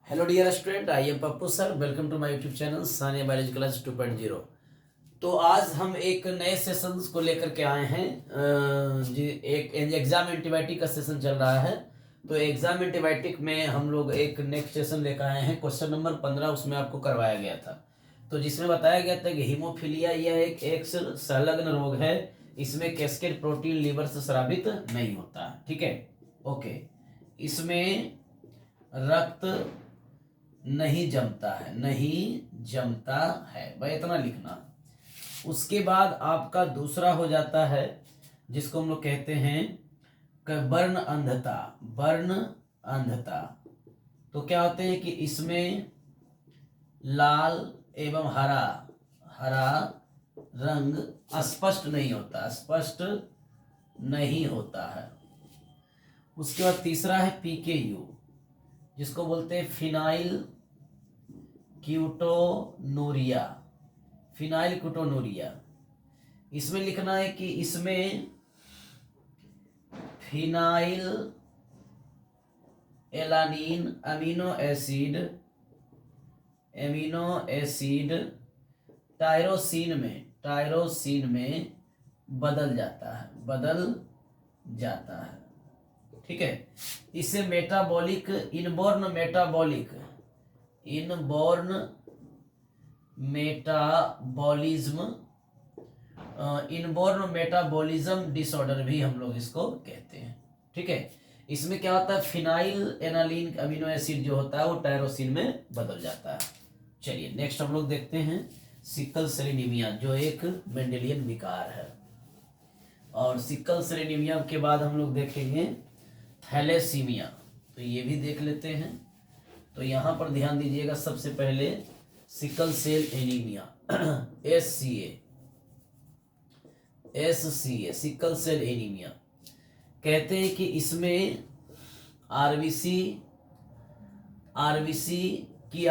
Hello dear student, I am Pappu sir. Welcome to my YouTube channel Sania biology class 2.0। तो आज हम एक नए सेशंस को लेकर के आए हैं। जी, एक एग्जाम एंटीबायोटिक का सेशन चल रहा है। तो एग्जाम एंटीबायोटिक में हम लोग एक नेक्स्ट सेशन लेकर आए हैं। क्वेश्चन नंबर 15 उसमें आपको करवाया गया था, तो जिसमें बताया गया था कि हीमोफीलिया यह एक एक्स संलग्न रोग है। इसमें कैस्केड प्रोटीन लीवर से स्रावित नहीं होता। ठीक है, ओके। इसमें रक्त नहीं जमता है, नहीं जमता है, भाई इतना लिखना। उसके बाद आपका दूसरा हो जाता है जिसको हम लोग कहते हैं वर्ण अंधता। वर्ण अंधता तो क्या होते हैं कि इसमें लाल एवं हरा हरा रंग स्पष्ट नहीं होता, स्पष्ट नहीं होता है। उसके बाद तीसरा है पीकेयू, जिसको बोलते हैं फिनाइल क्यूटोनूरिया। फिनाइल क्यूटोनूरिया, इसमें लिखना है कि इसमें phenyl alanine amino acid tyrosine में बदल जाता है। ठीक है, इससे इनबॉर्न मेटाबॉलिज्म डिसऑर्डर भी हम लोग इसको कहते हैं। ठीक है, इसमें क्या होता है, फिनाइल एनालिन अमीनो एसिड जो होता है वो टायरोसिन में बदल जाता है। चलिए नेक्स्ट हम लोग देखते हैं सिकल सेल एनीमिया, जो एक मेंडेलियन विकार है। और सिकल सेल एनीमिया के बाद हम लोग देखेंगे थैलेसीमिया, तो ये भी देख लेते हैं। तो यहाँ पर ध्यान दीजिएगा, सबसे पहले sickle cell anaemia SCA sickle cell anaemia कहते हैं कि इसमें आरबीसी की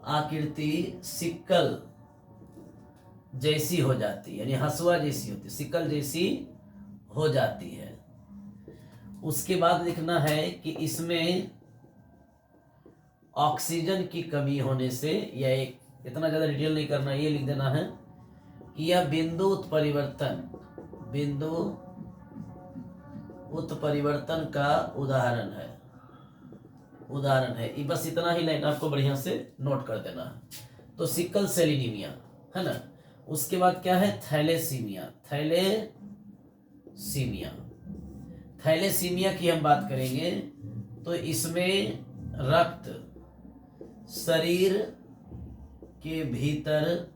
आकृति सिकल जैसी हो जाती है, यानी हसुआ जैसी होती है, सिकल जैसी हो जाती है। उसके बाद लिखना है कि इसमें ऑक्सीजन की कमी होने से, या एक इतना ज़्यादा डिटेल नहीं करना, ये लिख देना है कि यह बिंदु उत्परिवर्तन का उदाहरण है। बस इतना ही लाइन आपको बढ़िया से नोट कर देना है। तो सिकल सेल एनीमिया है ना। उसके बाद क्या है, थैलेसीमिया की हम बात करेंगे। तो इसमें रक्त शरीर के भीतर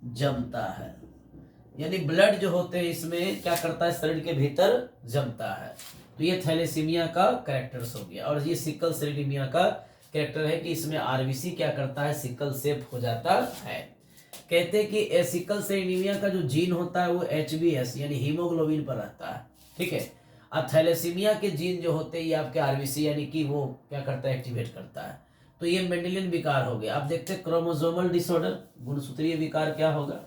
जमता है, यानी ब्लड जो होते हैं इसमें क्या करता है, शरीर के भीतर जमता है। तो ये थैलेसीमिया का कैरेक्टर्स हो गया। और ये सिकल सेल एनीमिया का कैरेक्टर है कि इसमें आरबीसी क्या करता है, सिकल सेप हो जाता है। कहते हैं कि सिकल सेल एनीमिया का जो जीन होता है वो HbS यानी हीमोग्लोबिन पर रहता है। ठीक है, और थैलेसीमिया के जीन जो होते हैं ये आपके आरबीसी यानी कि वो क्या करता है, एक्टिवेट करता है। तो ये मेंडेलियन विकार हो गया। अब देखते हैं क्रोमोसोमल डिसऑर्डर, गुणसूत्रीय विकार क्या होगा।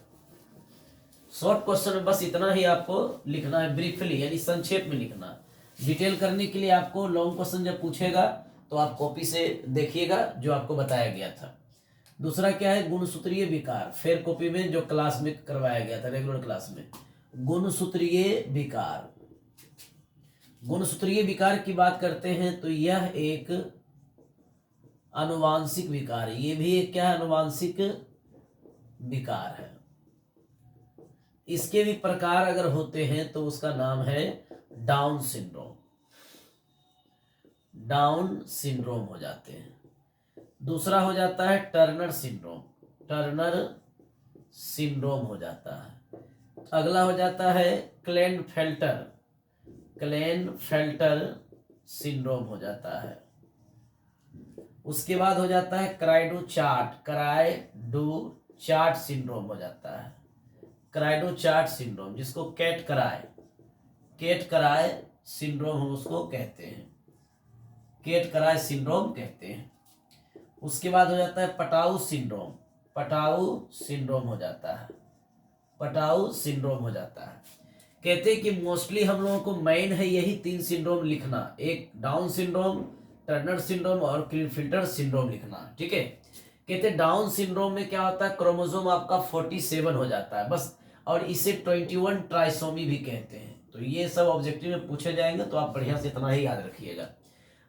शॉर्ट क्वेश्चन में बस इतना ही आपको लिखना है, ब्रीफली यानी संक्षेप में लिखना। डिटेल करने के लिए आपको लॉन्ग क्वेश्चन जब पूछेगा तो आप कॉपी से देखिएगा जो आपको बताया गया था। दूसरा क्या है, गुणसूत्रीय विकार, फिर कॉपी में जो क्लास में करवाया गया था रेगुलर क्लास में। गुणसूत्रीय विकार की बात करते हैं तो यह एक आनुवांशिक विकार है। ये भी एक क्या है, आनुवांशिक विकार है। इसके भी प्रकार अगर होते हैं तो उसका नाम है डाउन सिंड्रोम हो जाते हैं। दूसरा हो जाता है टर्नर सिंड्रोम हो जाता है। अगला हो जाता है क्लेनफेल्टर सिंड्रोम हो जाता है। उसके बाद हो जाता है क्राइडो चार्ट सिंड्रोम हो जाता है। क्राइडो चार्ट सिंड्रोम, जिसको कैट कराय सिंड्रोम हम उसको कहते हैं, कैट कराय सिंड्रोम कहते हैं। उसके बाद हो जाता है पटाऊ सिंड्रोम हो जाता है। कहते हैं कि मोस्टली हम लोगों को मेन है यही 3 सिंड्रोम लिखना, एक डाउन सिंड्रोम, टर्नर सिंड्रोम और क्लीनफिल्टर सिंड्रोम लिखना, ठीक है। कहते हैं डाउन सिंड्रोम में क्या होता है, क्रोमोसोम आपका 47 हो जाता है बस, और इसे 21 ट्राइसोमी भी कहते हैं। तो ये सब ऑब्जेक्टिव में पूछे जाएंगे, तो आप बढ़िया से इतना ही याद रखिएगा।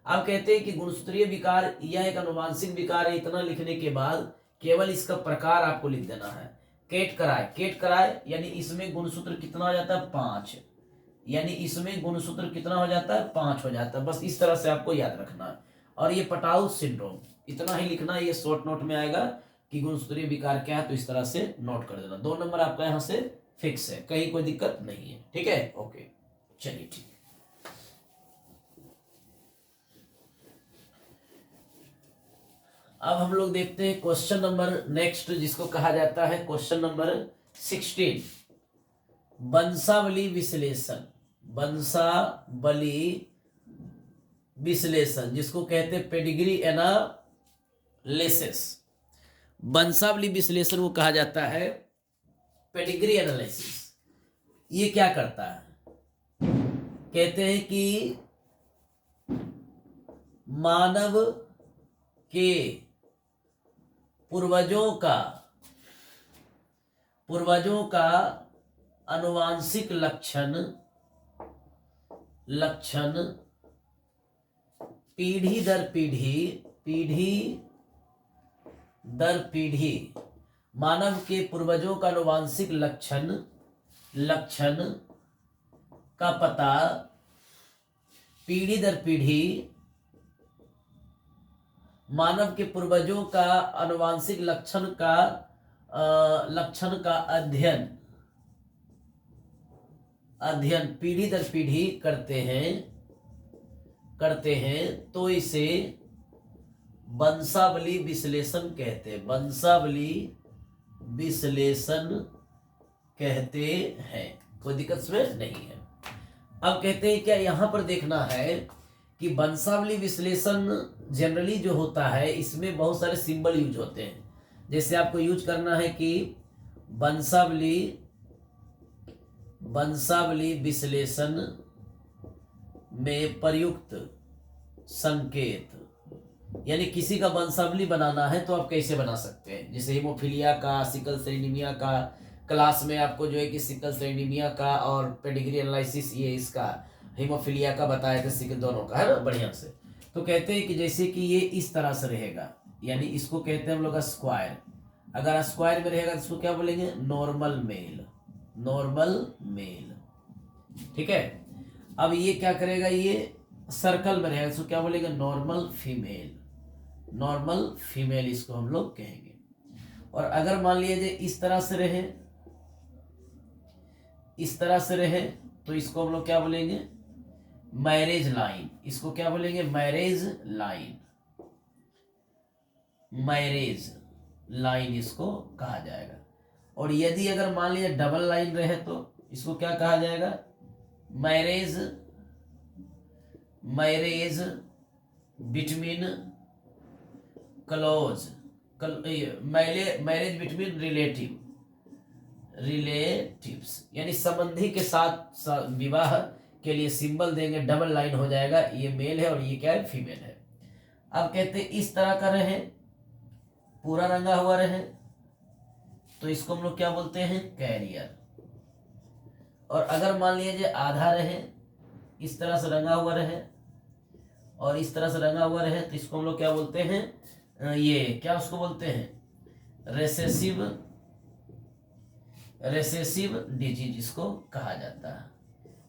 अब कहते हैं कि गुणसूत्रीय विकार यह एक अनुवांशिक विकार है, इतना लिखने के बाद केवल इसका प्रकार आपको लिख देना है। केट कराए यानी इसमें गुणसूत्र कितना हो जाता है, 5, यानी इसमें गुणसूत्र कितना हो जाता है, 5 हो जाता है, बस इस तरह से आपको याद रखना है। और ये पटाउ सिंड्रोम इतना ही लिखना है, ये शॉर्ट नोट में आएगा कि गुणसूत्रीय विकार क्या है, तो इस तरह से नोट कर देना। 2 नंबर आपका यहाँ से फिक्स है, कहीं कोई दिक्कत नहीं है, ठीक है। ओके, चलिए ठीक है। अब हम लोग देखते हैं क्वेश्चन नंबर नेक्स्ट, जिसको कहा जाता है क्वेश्चन नंबर 16, वंशावली विश्लेषण, जिसको कहते हैं पेडिग्री एनालिसिस। वंशावली विश्लेषण को कहा जाता है पेडिग्री एनालिसिस। ये क्या करता है, कहते हैं कि मानव के पूर्वजों का अनुवांशिक लक्षण पीढ़ी दर पीढ़ी मानव के पूर्वजों का अनुवांशिक लक्षण का पता पीढ़ी दर पीढ़ी मानव के पूर्वजों का अनुवांशिक लक्षण का अध्ययन पीढ़ी दर पीढ़ी करते हैं, तो इसे वंशावली विश्लेषण कहते हैं। वंशावली विश्लेषण कहते हैं, कोई दिक्कत इसमें नहीं है। अब कहते हैं क्या यहाँ पर देखना है कि वंशावली विश्लेषण जनरली जो होता है, इसमें बहुत सारे सिंबल यूज होते हैं। जैसे आपको यूज करना है कि वंशावली विश्लेषण में प्रयुक्त संकेत, यानी किसी का वंशावली बनाना है तो आप कैसे बना सकते हैं। जैसे हीमोफीलिया का, सिकल सेल एनीमिया का, क्लास में आपको जो है कि सिकल सेल एनीमिया का और पेडिग्री एनालिसिस ये इसका हीमोफीलिया का बताया था, सिकल दोनों का, है ना, बढ़िया से। तो कहते हैं कि जैसे कि ये इस तरह से रहेगा, यानी इसको कहते हैं हम लोग स्क्वायर। अगर स्क्वायर में रहेगा तो इसको क्या बोलेंगे, नॉर्मल मेल, ठीक है। अब ये क्या करेगा, ये सर्कल में रहेगा, इसको क्या बोलेंगे, नॉर्मल फीमेल इसको हम लोग कहेंगे। और अगर मान लीजिए इस तरह से रहे तो इसको हम लोग क्या बोलेंगे, मैरिज लाइन। इसको क्या बोलेंगे, मैरिज लाइन इसको कहा जाएगा। और यदि अगर मान लीजिए डबल लाइन रहे तो इसको क्या कहा जाएगा, marriage between marriage between relatives, यानी संबंधी के साथ विवाह के लिए सिंबल देंगे, डबल लाइन हो जाएगा, ये मेल है और ये क्या है, फीमेल है। अब कहते हैं इस तरह का रहे, पूरा रंगा हुआ रहे, तो इसको हम लोग क्या बोलते हैं, कैरियर। और अगर मान लीजिए आधा रहे, इस तरह से रंगा हुआ रहे और इस तरह से रंगा हुआ रहे, तो इसको हम लोग क्या बोलते हैं, ये क्या उसको बोलते हैं, रेसेसिव डिजीज इसको कहा जाता है,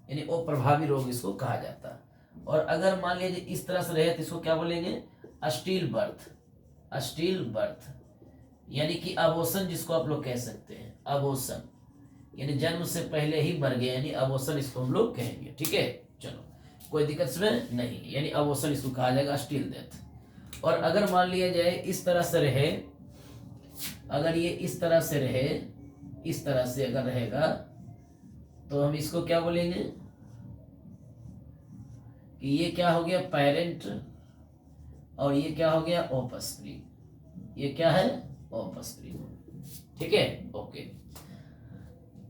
यानी अप्रभावी रोग इसको कहा जाता है। और अगर मान लीजिए इस तरह से रहे तो इसको क्या बोलेंगे, स्टील बर्थ, यानी कि अबॉर्शन जिसको आप लोग कह सकते हैं, अबॉर्शन यानी जन्म से पहले ही मर गए, यानी अबॉर्शन इसको हम लोग कहेंगे, ठीक है। चलो, कोई दिक्कत इसमें नहीं, यानी अबॉर्शन इसको कहा जाएगा, स्टील डेथ। और अगर मान लिया जाए इस तरह से रहे, अगर ये इस तरह से रहे, इस तरह से अगर रहेगा तो हम इसको क्या बोलेंगे कि ये क्या हो गया, पेरेंट, और ये क्या हो गया, ऑफस्प्रिंग। ये क्या है, ऑफस्प्रिंग, ठीक है, ओके।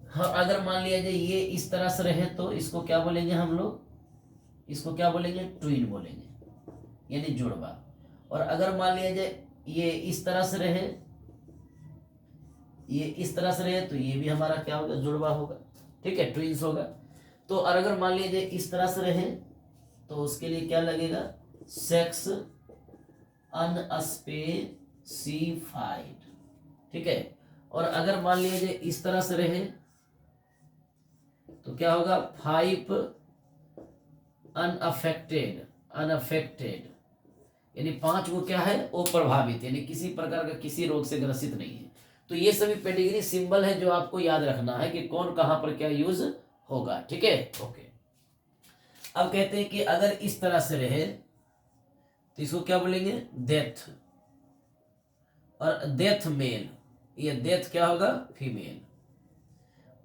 हाँ, अगर मान लिया जाए ये इस तरह से रहे तो इसको क्या बोलेंगे हम लोग, इसको क्या बोलेंगे, ट्विन बोलेंगे, यानी जुड़वा। और अगर मान लिया जाए ये इस तरह से रहे, ये इस तरह से रहे, तो ये भी हमारा क्या होगा, जुड़वा होगा। ठीक है, ट्विंस होगा। तो और अगर मान लिया जाए इस तरह से रहे, तो उसके लिए क्या लगेगा, सेक्स अनस्पेसिफाइड। ठीक है, और अगर मान लिया जाए इस तरह से रहे, तो क्या होगा, 5 अनअफेक्टेड। अनअफेक्टेड यानी 5 वो क्या है, अप्रभावित, यानी किसी प्रकार का किसी रोग से ग्रसित नहीं है। तो ये सभी पेडिग्री सिंबल है जो आपको याद रखना है कि कौन कहां पर क्या यूज होगा। ठीक है, ओके। अब कहते हैं कि अगर इस तरह से रहे तो इसको क्या बोलेंगे, डेथ। और डेथ मेल, ये डेथ क्या होगा, फीमेल।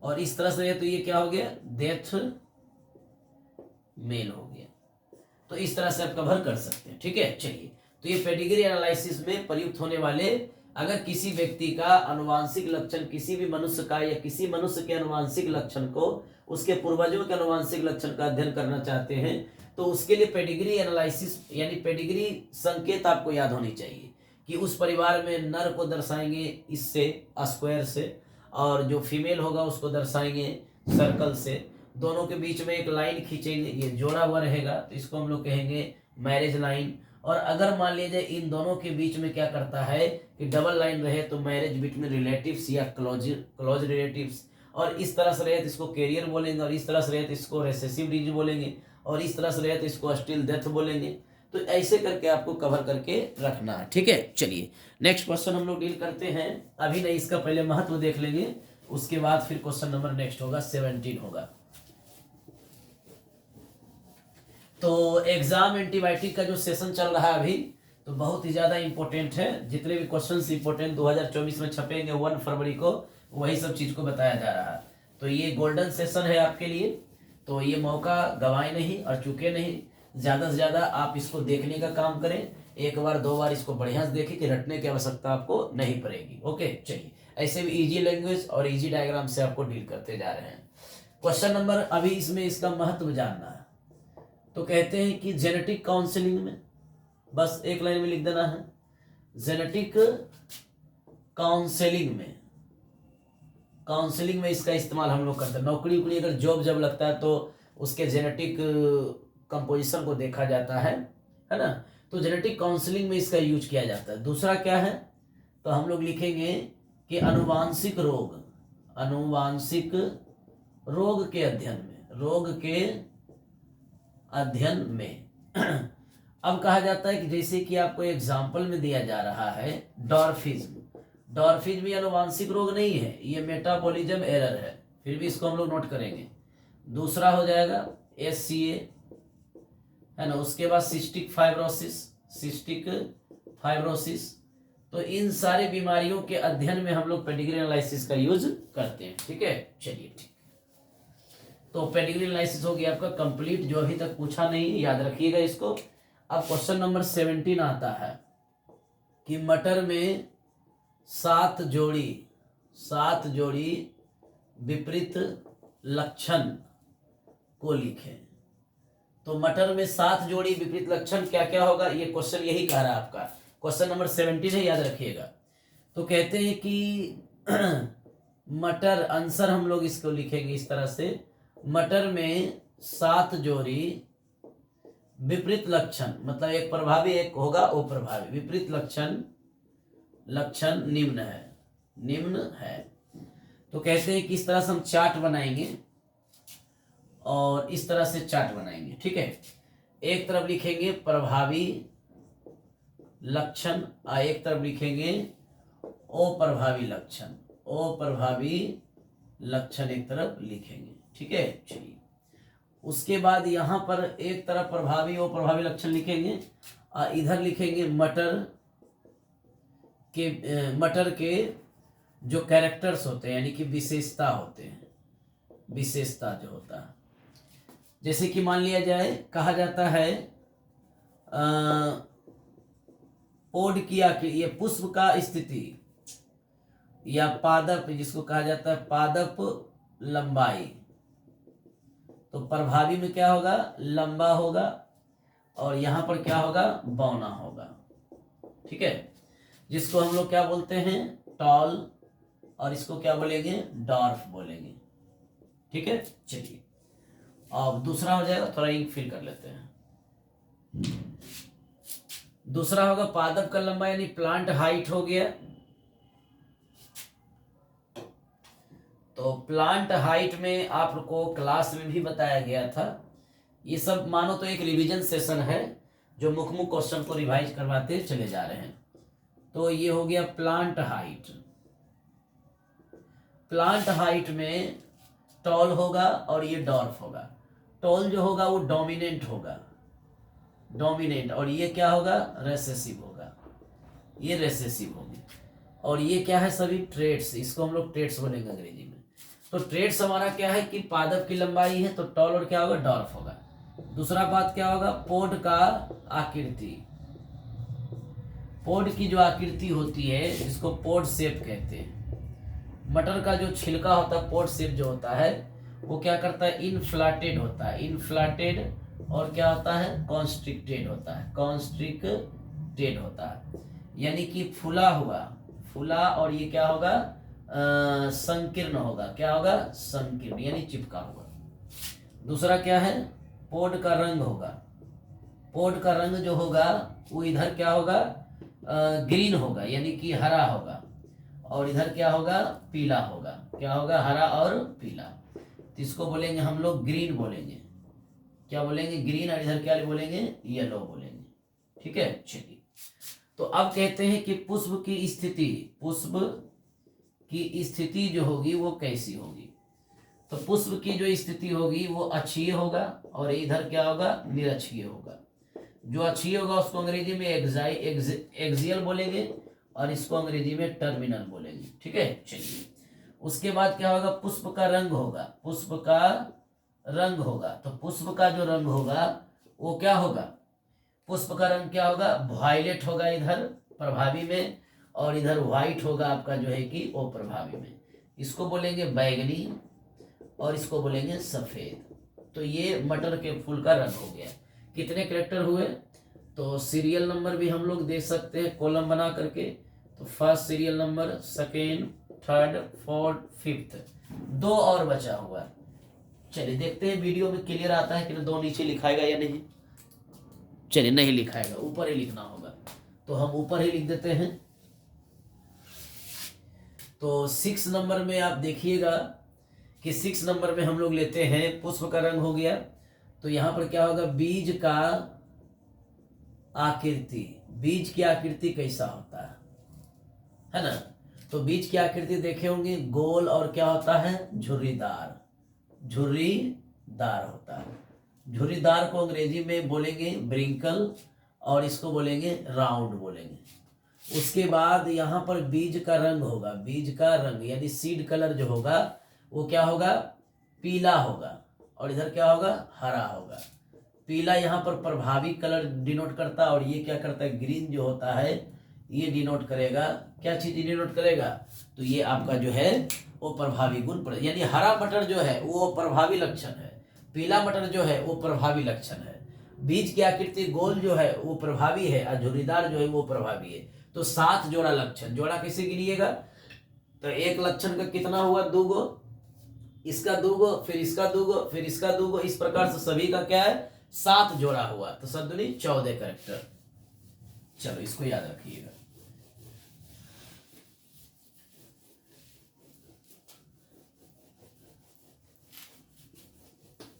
और इस तरह से रहे तो ये क्या हो गया, डेथ मेल हो गया। तो इस तरह से आप कवर कर सकते हैं। ठीक है, चलिए। तो ये पेडिग्री एनालिसिस में प्रयुक्त होने वाले, अगर किसी व्यक्ति का अनुवांशिक लक्षण, किसी भी मनुष्य का या किसी मनुष्य के अनुवांशिक लक्षण को उसके पूर्वजों के अनुवांशिक लक्षण का अध्ययन करना चाहते हैं, तो उसके लिए पेडिग्री एनालिसिस यानी पेडिग्री संकेत आपको याद होनी चाहिए कि उस परिवार में नर को दर्शाएंगे इससे, स्क्वायर से, और जो फीमेल होगा उसको दर्शाएंगे सर्कल से। दोनों के बीच में एक लाइन खींचेंगे, ये जोड़ा हुआ रहेगा, तो इसको हम लोग कहेंगे मैरिज लाइन। और अगर मान लिया जाए इन दोनों के बीच में क्या करता है कि डबल लाइन रहे, तो मैरिज बिटवीन रिलेटिव्स या क्लोज रिलेटिव्स। और इस तरह से रहे तो इसको कैरियर बोलेंगे, और इस तरह से रहे तो इसको रिसेसिव डिजीज बोलेंगे, और इस तरह से रहे तो इसको स्टिल डेथ बोलेंगे। तो ऐसे करके आपको कवर करके रखना है। ठीक है, चलिए नेक्स्ट क्वेश्चन हम लोग डील करते हैं। अभी नहीं, इसका पहले महत्व देख लेंगे, उसके बाद फिर क्वेश्चन नंबर नेक्स्ट होगा, 17 होगा। तो एग्जाम एंटीबायोटिक का जो सेशन चल रहा है अभी, तो बहुत ही ज़्यादा इंपॉर्टेंट है। जितने भी क्वेश्चंस इंपॉर्टेंट 2024 में छपेंगे 1 फरवरी को, वही सब चीज़ को बताया जा रहा है। तो ये गोल्डन सेशन है आपके लिए, तो ये मौका गंवाए नहीं और चूके नहीं। ज़्यादा से ज़्यादा आप इसको देखने का काम करें, 1 बार 2 बार इसको बढ़िया से देखें कि रटने की आवश्यकता आपको नहीं पड़ेगी। ओके, चलिए। ऐसे भी इजी लैंग्वेज और इजी डायग्राम से आपको डील करते जा रहे हैं। क्वेश्चन नंबर, अभी इसमें इसका महत्व जानना है। तो कहते हैं कि जेनेटिक काउंसलिंग में, बस एक लाइन में लिख देना है, जेनेटिक काउंसलिंग में इसका इस्तेमाल हम लोग करते हैं। नौकरी उकरी अगर जॉब जब लगता है तो उसके जेनेटिक कंपोजिशन को देखा जाता है ना। तो जेनेटिक काउंसलिंग में इसका यूज किया जाता है। दूसरा क्या है, तो हम लोग लिखेंगे कि अनुवांशिक रोग के अध्ययन में अब कहा जाता है कि जैसे कि आपको एग्जाम्पल में दिया जा रहा है डॉर्फिज्म ये अनुवांशिक रोग नहीं है, ये मेटाबॉलिज्म एरर है, फिर भी इसको हम लोग नोट करेंगे। दूसरा हो जाएगा SCA, है ना। उसके बाद सिस्टिक फाइब्रोसिस। तो इन सारी बीमारियों के अध्ययन में हम लोग पेडिग्री एनालिसिस का यूज करते हैं। ठीक है, चलिए ठीक। तो पेडिग्री एनालिसिस हो गया आपका कंप्लीट, जो अभी तक पूछा नहीं याद रखिएगा इसको। अब क्वेश्चन नंबर 17 आता है कि मटर में 7 जोड़ी विपरीत लक्षण को लिखें। तो मटर में 7 जोड़ी विपरीत लक्षण क्या क्या होगा, ये क्वेश्चन यही कह रहा है आपका। क्वेश्चन नंबर 17 है, याद रखिएगा। तो कहते हैं कि मटर, आंसर हम लोग इसको लिखेंगे इस तरह से, मटर में 7 जोड़ी विपरीत लक्षण, मतलब एक प्रभावी एक होगा अप्रभावी। विपरीत लक्षण निम्न है। तो कहते हैं कि इस तरह से हम चार्ट बनाएंगे और इस तरह से चार्ट बनाएंगे। ठीक है, एक तरफ लिखेंगे प्रभावी लक्षण, एक तरफ लिखेंगे अप्रभावी लक्षण एक तरफ लिखेंगे। ठीक है, चलिए। उसके बाद यहाँ पर एक तरफ प्रभावी और अप्रभावी लक्षण लिखेंगे, और इधर लिखेंगे मटर के जो कैरेक्टर्स होते हैं, यानी कि विशेषता जो होता है। जैसे कि मान लिया जाए, कहा जाता है पोड किया कि ये पुष्प का स्थिति या पादप, जिसको कहा जाता है पादप लंबाई, तो प्रभावी में क्या होगा, लंबा होगा, और यहाँ पर क्या होगा, बौना होगा। ठीक है, जिसको हम लोग क्या बोलते हैं, टॉल, और इसको क्या बोलेंगे, डॉर्फ बोलेंगे। ठीक है, चलिए अब दूसरा हो जाएगा, थोड़ा इंक फिल कर लेते हैं। दूसरा होगा पादप का लंबा यानी प्लांट हाइट हो गया। तो प्लांट हाइट में आपको क्लास में भी बताया गया था। ये सब मानो तो एक रिवीजन सेशन है, जो मुख्य क्वेश्चन को रिवाइज करवाते चले जा रहे हैं। तो ये हो गया प्लांट हाइट। प्लांट हाइट में टॉल होगा और ये डॉर्फ होगा। टॉल जो होगा वो डोमिनेंट होगा, डोमिनेंट, और ये क्या होगा, रेसेसिव होगा। ये रेसेसिव होगी। और ये क्या है, सभी ट्रेड्स, इसको हम लोग ट्रेड्स बोलेंगे अंग्रेजी में। तो ट्रेड्स हमारा क्या है कि पादप की लंबाई है, तो टॉल और क्या होगा, डॉर्फ होगा। दूसरा बात क्या होगा, पोड का आकृति। पोड की जो आकृति होती है जिसको पोड शेप कहते हैं। मटर का जो छिलका होता है, पोड शेप जो होता है, वो क्या करता है, इनफ्लाटेड होता है। इनफ्लाटेड और क्या होता है, कॉन्स्ट्रिक्टेड होता है। कॉन्स्ट्रिक्टेड होता है यानी कि फूला हुआ, फूला, और ये क्या होगा, संकीर्ण होगा। क्या होगा, संकीर्ण यानी चिपका हुआ। दूसरा क्या है, पोड का रंग होगा। पोड का रंग जो होगा वो इधर क्या होगा, ग्रीन होगा यानी कि हरा होगा, और इधर क्या होगा, पीला होगा। क्या होगा, हरा और पीला। तो इसको बोलेंगे हम लोग ग्रीन बोलेंगे। क्या बोलेंगे, ग्रीन, और इधर क्या बोलेंगे, येलो बोलेंगे। ठीक है, चलिए तो अब कहते हैं कि पुष्प की स्थिति, पुष्प की स्थिति जो होगी वो कैसी होगी। तो पुष्प की जो स्थिति होगी वो अक्षीय होगा, और इधर क्या होगा, निरक्षीय होगा। जो अक्षीय होगा उसको अंग्रेजी में एक्सियल बोलेंगे, और इसको अंग्रेजी में टर्मिनल बोलेंगे। ठीक है, चलिए उसके बाद क्या होगा, पुष्प का रंग होगा। पुष्प का रंग होगा, तो पुष्प का जो रंग होगा वो क्या होगा, पुष्प का रंग क्या होगा, वायलेट होगा इधर प्रभावी में, और इधर व्हाइट होगा आपका जो है कि वो प्रभावी में। इसको बोलेंगे बैगनी, और इसको बोलेंगे सफेद। तो ये मटर के फूल का रंग हो गया। कितने कैरेक्टर हुए, तो सीरियल नंबर भी हम लोग दे सकते हैं कॉलम बना करके। तो first serial number, second, third, fourth, fifth, 2 और बचा हुआ है। चलिए देखते हैं वीडियो में क्लियर आता है कि दो नीचे लिखाएगा या नहीं। चलिए नहीं लिखाएगा, ऊपर ही लिखना होगा, तो हम ऊपर ही लिख देते हैं। तो 6 नंबर में आप देखिएगा कि 6 नंबर में हम लोग लेते हैं, पुष्प का रंग हो गया। तो यहाँ पर क्या होगा, बीज का आकृति। बीज की आकृति कैसा होता है ना। तो बीज की आकृति देखे होंगे, गोल, और क्या होता है, झुर्रीदार। झुर्रीदार होता है। झुर्रीदार को अंग्रेजी में बोलेंगे ब्रिंकल, और इसको बोलेंगे राउंड बोलेंगे। उसके बाद यहाँ पर बीज का रंग होगा। बीज का रंग यानी सीड कलर जो होगा वो क्या होगा, पीला होगा, और इधर क्या होगा, हरा होगा। पीला यहाँ पर प्रभावी कलर डिनोट करता है, और ये क्या करता है, ग्रीन जो होता है ये डिनोट करेगा, क्या चीज डिनोट करेगा, तो ये आपका जो है वो प्रभावी गुण, यानी हरा मटर जो है वो प्रभावी लक्षण है, पीला मटर जो है वो प्रभावी लक्षण है। बीज की आकृति गोल जो है वो प्रभावी है, और झुर्रीदार जो है वो प्रभावी है। तो 7 जोड़ा लक्षण। जोड़ा कैसे गिनिएगा, तो एक लक्षण का कितना हुआ, 2 गो, इसका 2 गो, फिर इसका 2 गो, फिर इसका 2 गो, इस प्रकार से सभी का क्या है, 7 जोड़ा हुआ। तो 7 दूनी 14 कैरेक्टर। चलो इसको याद रखिएगा।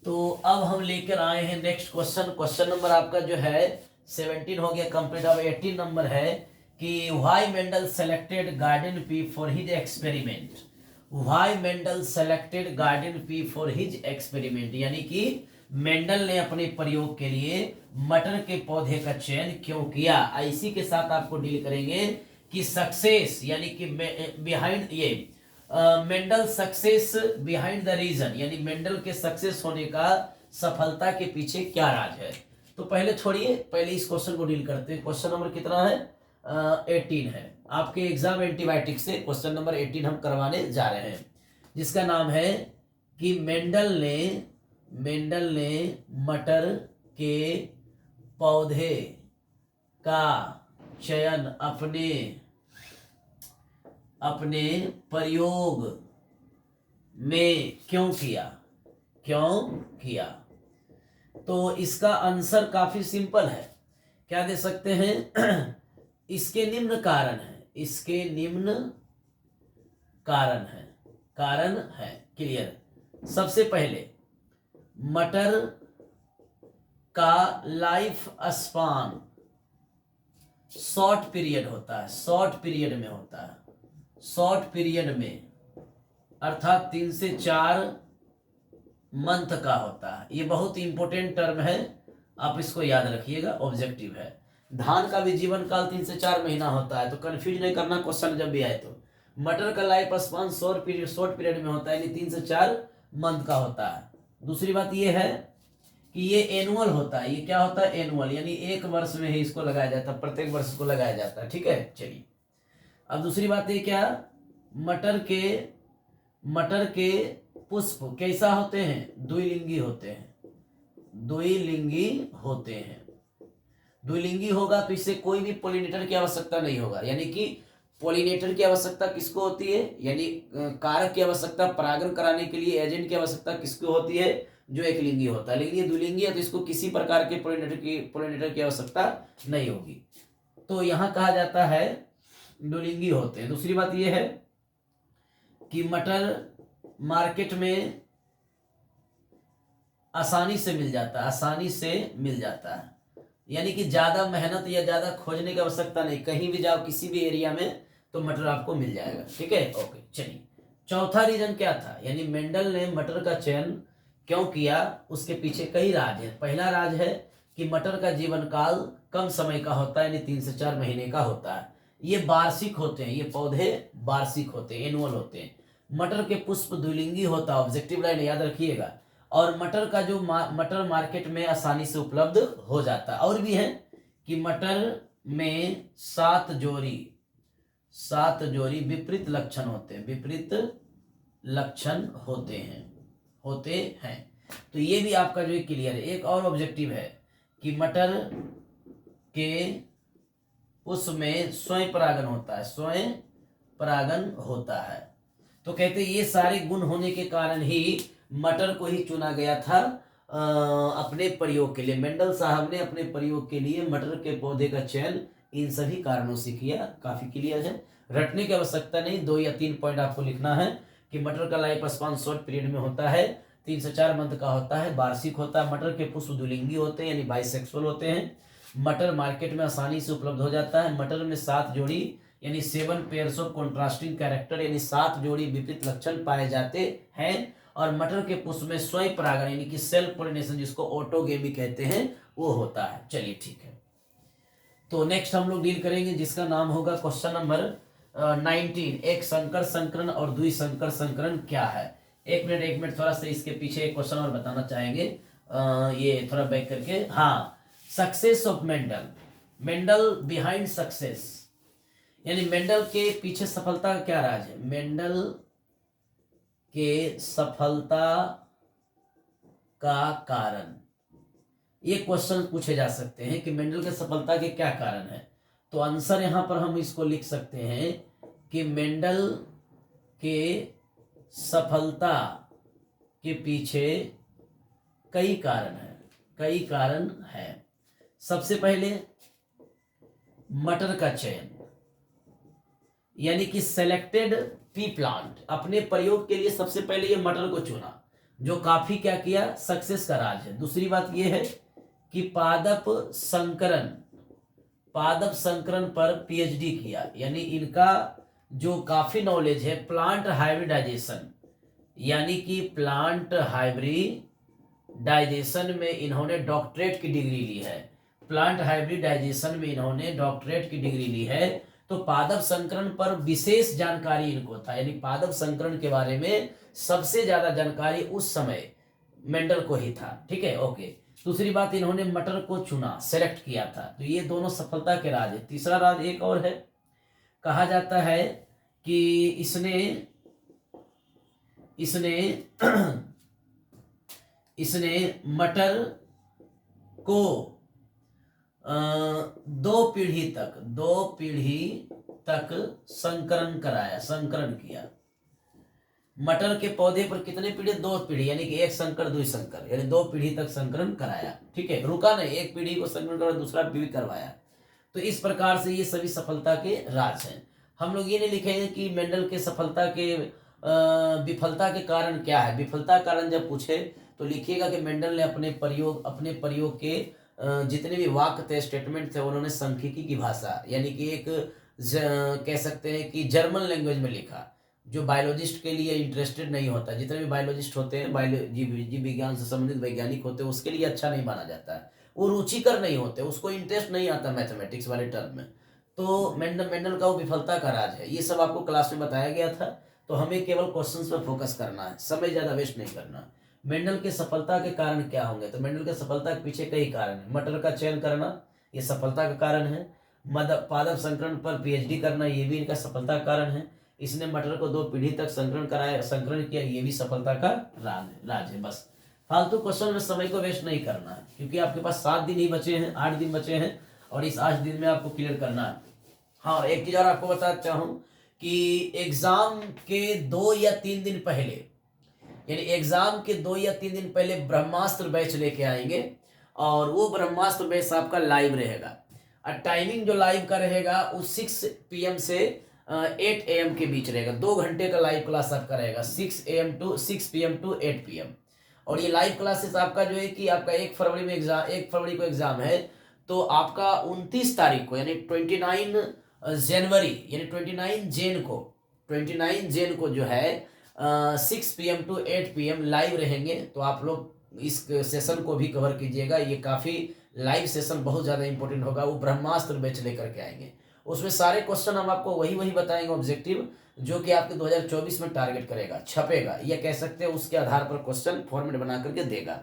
तो अब हम लेकर आए हैं नेक्स्ट क्वेश्चन। क्वेश्चन नंबर आपका जो है 17 हो गया कंप्लीट। अब 18 नंबर है कि why Mendel selected garden pea for his experiment. Why Mendel selected garden pea for his experiment, यानी कि मेंडल ने अपने प्रयोग के लिए मटर के पौधे का चयन क्यों किया। इसी के साथ आपको डील करेंगे कि सक्सेस यानी कि बिहाइंड ये Mendel success behind the reason, यानी मेंडल के सक्सेस होने का सफलता के पीछे क्या राज है। तो पहले छोड़िए, पहले इस क्वेश्चन को डील करते हैं। क्वेश्चन नंबर कितना है, 18 है। आपके एग्जाम एंटीबायोटिक से क्वेश्चन नंबर 18 हम करवाने जा रहे हैं, जिसका नाम है कि मेंडल ने मटर के पौधे का चयन अपने प्रयोग में क्यों किया। तो इसका आंसर काफी सिंपल है, क्या दे सकते हैं? इसके निम्न कारण है। क्लियर। सबसे पहले मटर का लाइफ स्पान शॉर्ट पीरियड में अर्थात 3 से 4 मंथ का होता है। ये बहुत इंपॉर्टेंट टर्म है, आप इसको याद रखिएगा, ऑब्जेक्टिव है। धान का भी जीवन काल 3 से 4 महीना होता है, तो कंफ्यूज नहीं करना क्वेश्चन जब भी आए तो। मटर का लाइफ स्पान शॉर्ट पीरियड में होता है, यानी 3 से 4 मंथ का होता है। दूसरी बात ये है कि ये एनुअल होता है। ये क्या होता है? एनुअल, यानी एक वर्ष में ही इसको लगाया जाता है, प्रत्येक वर्ष इसको लगाया जाता है। ठीक है, चलिए। अब दूसरी बात है क्या? मटर के पुष्प कैसा होते हैं? द्विलिंगी होते हैं। द्विलिंगी होगा तो इससे कोई भी पोलिनेटर की आवश्यकता नहीं होगा, यानी कि पोलिनेटर की आवश्यकता किसको होती है? यानी कारक की आवश्यकता परागण कराने के लिए एजेंट की आवश्यकता किसको होती है? जो एक लिंगी होता है। लेकिन ये द्विलिंगी है तो इसको किसी प्रकार के पोलिनेटर की आवश्यकता नहीं होगी, तो यहां कहा जाता है द्विलिंगी होते हैं। दूसरी बात ये है कि मटर मार्केट में आसानी से मिल जाता है, यानी कि ज्यादा मेहनत या ज्यादा खोजने की आवश्यकता नहीं, कहीं भी जाओ किसी भी एरिया में तो मटर आपको मिल जाएगा। ठीक है, ओके, चलिए। चौथा रीजन क्या था? यानी मेंडल ने मटर का चयन क्यों किया, उसके पीछे कई राज है। पहला राज है कि मटर का जीवन काल कम समय का होता है, यानी 3 से 4 महीने का होता है। ये वार्षिक होते हैं, ये पौधे वार्षिक होते हैं, एनुअल होते हैं। मटर के पुष्प द्विलिंगी होता है, ऑब्जेक्टिव लाइन याद रखिएगा। और मटर का जो मटर मार्केट में आसानी से उपलब्ध हो जाता है। और भी है कि मटर में 7 जोड़ी विपरीत लक्षण होते हैं। तो ये भी आपका जो क्लियर है। एक और ऑब्जेक्टिव है कि मटर के उसमें स्वयं परागण होता है। तो कहते ये सारे गुण होने के कारण ही मटर को ही चुना गया था अपने प्रयोग के लिए। मेंडल साहब ने अपने प्रयोग के लिए मटर के पौधे का चयन इन सभी कारणों से किया। काफी क्लियर है, रटने की आवश्यकता नहीं। 2 या 3 पॉइंट आपको लिखना है कि मटर का लाइफ स्पान शॉर्ट पीरियड में होता है, 3 से 4 मंथ का होता है, वार्षिक होता है। मटर के पुष्प द्विलिंगी होते हैं, यानी बाइसेक्सुअल होते हैं। मटर मार्केट में आसानी से उपलब्ध हो जाता है। मटर में 7 जोड़ी यानी 7 पेयर्स ऑफ कॉन्ट्रास्टिंग कैरेक्टर, यानी 7 जोड़ी विपरीत लक्षण पाए जाते हैं। और मटर के पुष्प में स्वयं परागण यानी कि सेल्फ पोलिनेशन, जिसको ऑटोगेमी कहते हैं, वो होता है। चलिए ठीक है, तो नेक्स्ट हम लोग डील करेंगे जिसका नाम होगा क्वेश्चन नंबर 19। एक संकर संकरण और द्विसंकर संकरण क्या है? एक मिनट थोड़ा सा इसके पीछे एक क्वेश्चन और बताना चाहेंगे, ये थोड़ा बैक करके। हाँ, success of Mendel behind success, यानी मेंडल के पीछे सफलता का क्या राज है? मेंडल के सफलता का कारण, ये क्वेश्चन पूछे जा सकते हैं कि मेंडल के सफलता के क्या कारण है। तो आंसर यहां पर हम इसको लिख सकते हैं कि मेंडल के सफलता के पीछे कई कारण हैं। सबसे पहले मटर का चयन, यानी कि सेलेक्टेड पी प्लांट, अपने प्रयोग के लिए सबसे पहले ये मटर को चुना, जो काफी क्या किया, सक्सेस का राज है। दूसरी बात ये है कि पादप संकरण पर पीएचडी किया, यानी इनका जो काफी नॉलेज है प्लांट हाइब्रिडाइजेशन, यानी कि प्लांट हाइब्रिडाइजेशन में इन्होंने डॉक्टरेट की डिग्री ली है। प्लांट हाइब्रिडाइजेशन में इन्होंने डॉक्टरेट की डिग्री ली है। तो पादप संकरण पर विशेष जानकारी इनको था, यानी पादप संकरण के बारे में सबसे ज्यादा जानकारी उस समय मेंडल को ही था। ठीक है, ओके। दूसरी बात, इन्होंने मटर को चुना, सेलेक्ट किया था। तो ये दोनों सफलता के राज है। तीसरा राज एक और है, कहा जाता है कि इसने मटर को दो पीढ़ी तक संकरण कराया, संकरण किया। मटर के पौधे पर कितने पीढ़ी? 2 पीढ़ी, यानी कि एक संकर 2 संकर, यानी 2 पीढ़ी तक संकरण कराया। ठीक है, रुका नहीं, एक पीढ़ी को संकरण कराया, दूसरा पीढ़ी करवाया। तो इस प्रकार से ये सभी सफलता के राज हैं। हम लोग ये नहीं लिखेंगे कि मेंडल के सफलता के विफलता के कारण क्या है। विफलता कारण जब पूछे तो लिखिएगा कि मेंडल ने अपने प्रयोग के जितने भी वाक्य थे, स्टेटमेंट थे, उन्होंने सांख्यिकी की भाषा, यानी कि एक कह सकते हैं कि जर्मन लैंग्वेज में लिखा, जो बायोलॉजिस्ट के लिए इंटरेस्टेड नहीं होता। जितने भी बायोलॉजिस्ट होते हैं, जीव विज्ञान से संबंधित वैज्ञानिक होते हैं, उसके लिए अच्छा नहीं माना जाता है। वो रुचिकर नहीं होते, उसको इंटरेस्ट नहीं आता मैथमेटिक्स वाले टर्म में। तो मेंडल का वो विफलता का राज है। ये सब आपको क्लास में बताया गया था। तो हमें केवल क्वेश्चंस पर फोकस करना है, समय ज़्यादा वेस्ट नहीं करना। मेंडल के सफलता के कारण क्या होंगे? तो मेंडल के सफलता के पीछे कई कारण है। मटर का चयन करना, ये सफलता का कारण है। पादप संकरण पर पीएचडी करना, ये भी इनका सफलता का कारण है। इसने मटर को 2 पीढ़ी तक संकरण किया, ये भी सफलता का राज है। बस फालतू क्वेश्चन में समय को वेस्ट नहीं करना है, क्योंकि आपके पास 7 दिन ही बचे हैं, 8 दिन बचे हैं, और इस 8 दिन में आपको क्लियर करना है। हाँ, एक चीज और आपको बताना चाहूँ कि एग्जाम के 2 या 3 दिन पहले, यानी एग्जाम के 2 या 3 दिन पहले ब्रह्मास्त्र बैच लेके आएंगे, और वो ब्रह्मास्त्र बैच आपका लाइव रहेगा। और टाइमिंग जो लाइव का रहेगा वो 6 PM से 8 AM के बीच रहेगा। 2 घंटे का लाइव क्लास आपका रहेगा, 6 PM टू 8 PM। और ये लाइव क्लासेस आपका जो है कि आपका 1 फरवरी को एग्जाम है, तो आपका 29 तारीख को, यानी 29 जनवरी, यानी 29 जैन को जो है 6 PM टू 8 PM लाइव रहेंगे। तो आप लोग इस सेशन को भी कवर कीजिएगा। ये काफ़ी लाइव सेशन बहुत ज़्यादा इंपॉर्टेंट होगा। वो ब्रह्मास्त्र बैच लेकर के आएंगे, उसमें सारे क्वेश्चन हम आपको वही बताएंगे ऑब्जेक्टिव, जो कि आपके 2024 में टारगेट करेगा, छपेगा, या कह सकते हैं उसके आधार पर क्वेश्चन फॉर्मेट बना करके देगा।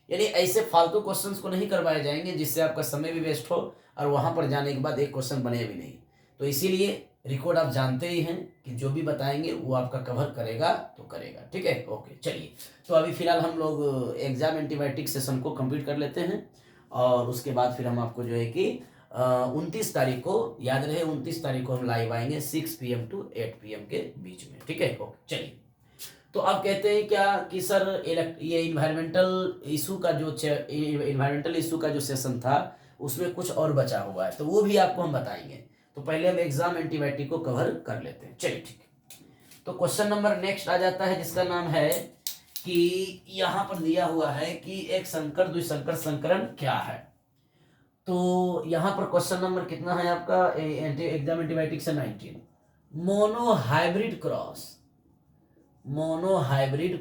यानी ऐसे फालतू क्वेश्चंस को नहीं करवाए जाएंगे जिससे आपका समय भी वेस्ट हो और वहां पर जाने के बाद एक क्वेश्चन बने भी नहीं। तो इसीलिए रिकॉर्ड आप जानते ही हैं कि जो भी बताएंगे वो आपका कवर करेगा तो करेगा। ठीक है, ओके, चलिए। तो अभी फिलहाल हम लोग एग्जाम एंटीबायोटिक सेशन को कंप्लीट कर लेते हैं, और उसके बाद फिर हम आपको जो है कि 29 तारीख को, याद रहे 29 तारीख को हम लाइव आएंगे 6 PM टू 8 PM के बीच में। ठीक है, ओके, चलिए। तो अब कहते हैं क्या कि सर ये इन्वायरमेंटल इशू का जो सेशन था उसमें कुछ और बचा हुआ है, तो वो भी आपको हम बताएंगे। तो पहले हम एग्जाम एंटीबायोटिक को कवर कर लेते हैं। चलिए, ठीक है। तो क्वेश्चन नंबर नेक्स्ट आ जाता है, जिसका नाम है कि यहाँ पर दिया हुआ है कि एक संकर द्विसंकर संकरण क्या है। तो यहाँ पर क्वेश्चन नंबर कितना है आपका एग्जाम एंटीबायोटिक से 19। Monohybrid